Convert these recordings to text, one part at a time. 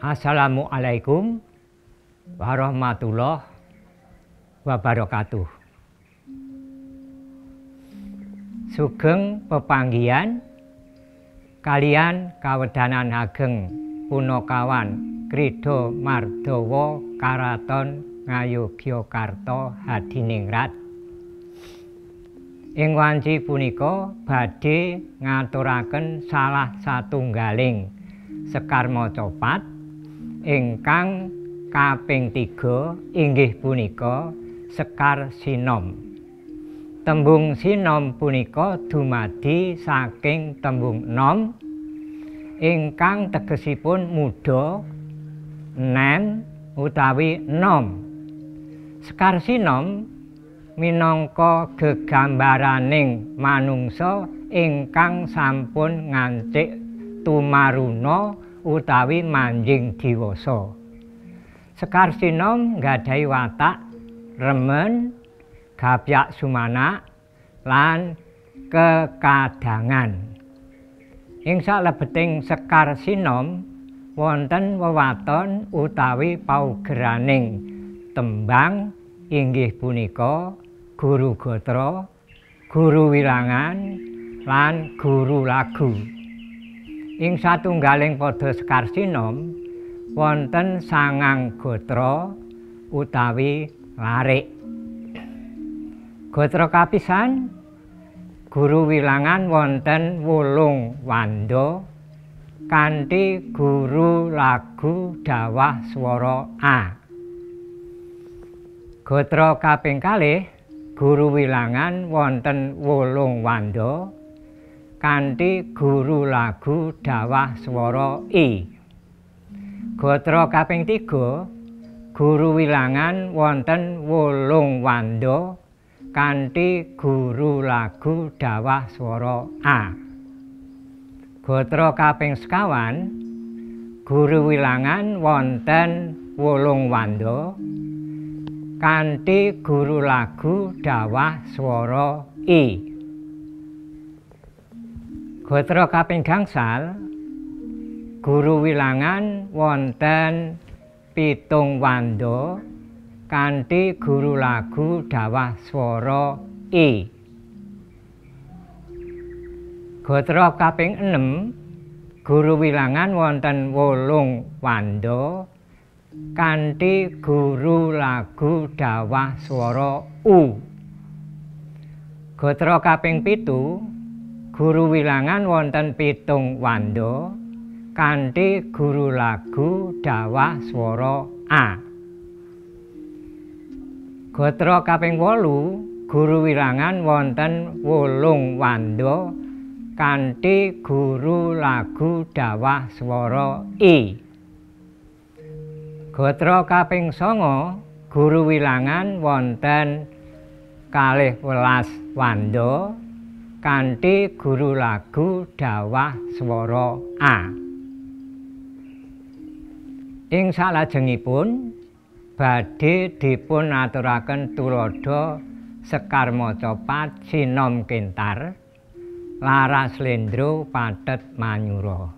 Assalamualaikum warahmatullahi wabarakatuh. Sugeng pepanggihan kalian kawedanan ageng punakawan Krida Mardawa Karaton Ngayogyakarta Hadiningrat. Ing wanci punika badhe ngaturaken salah satunggaling sekar macapat ingkang kaping 3 inggih punika sekar sinom. Tembung sinom punika dumadi saking tembung nom ingkang tegesipun muda, nem utawi nom. Sekar sinom minangka gegambaraning manungsa ingkang sampun ngancik tumaruna utawi manjing diwasa. Sekar sinom nggadhahi watak remen, gapyak sumanak lan kekadangan. Ing salebeting sekar sinom wonten wewaton utawi paugeraning tembang inggih punika guru gatra, guru wilangan lan guru lagu. Ing satunggaling pada sekar sinom wonten 9 gatra utawi larik. Gatra kapisan guru wilangan wonten 8 wanda kanthi guru lagu dawah swara A. Gatra kaping kalih guru wilangan wonten 8 wanda kanthi guru lagu dawah swara I. Gatra kaping 3 guru wilangan wonten 8 wanda kanthi guru lagu dawah swara A. Gatra kaping 50 guru wilangan wonten 8 wanda kanthi guru lagu dawah swara I. Gatra kaping gangsal guru wilangan wonten 7 wanda kanthi guru lagu dawah swara I. Gatra kaping 6 guru wilangan wonten 8 wanda kanthi guru lagu dawah swara U. Gatra kaping 7 guru wilangan wonten 7 wanda kanthi guru lagu dawah swara A. Gatra kaping 8 guru wilangan wonten 8 wanda kanthi guru lagu dawah swara I. Gatra kaping 9 guru wilangan wonten 12 wanda kanthi guru lagu dawah swara A. Ing salajengipun badhe dipun aturaken tuladha sekar macapat sinom kentar laras slendro pathet manyura.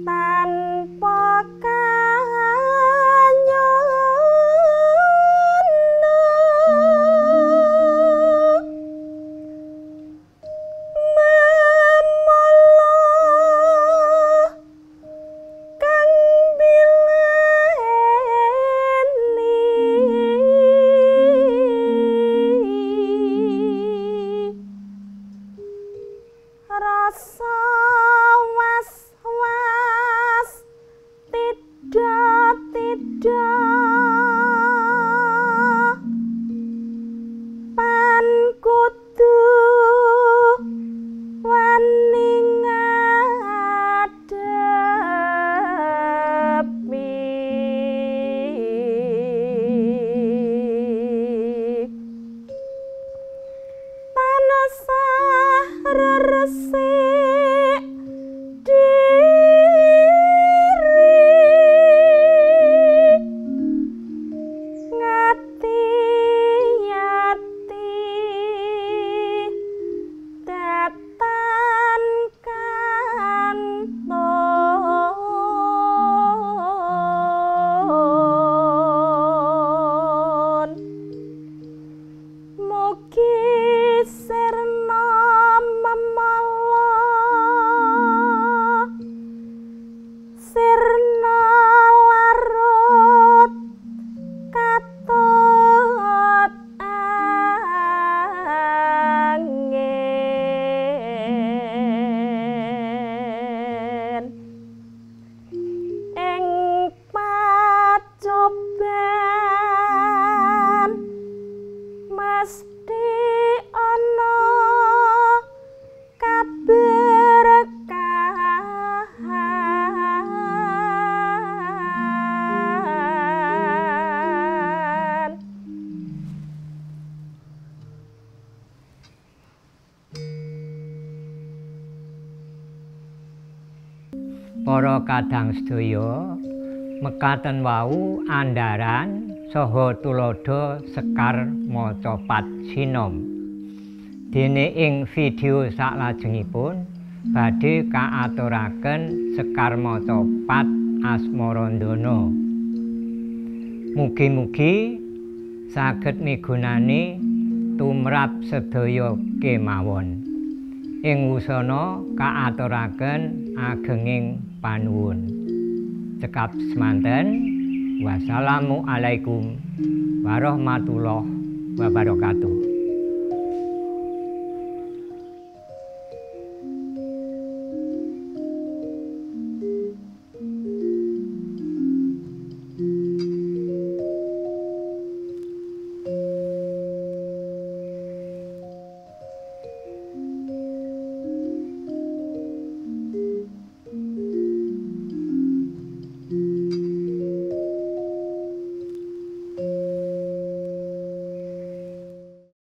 Tanpa kanyun Para kadang sedaya mekaten wau andharan saha tuladha Sekar maca Pat sinom. Dene ing video saklajengipun badhe kaaturaken Sekar maca Pat Asmarandana. Mugi-mugi saged migunani tumrap sedaya kemawon. Ing wusana kaaturaken agenging panuwun. Cekap semanten. Wassalamualaikum warahmatullahi wabarakatuh.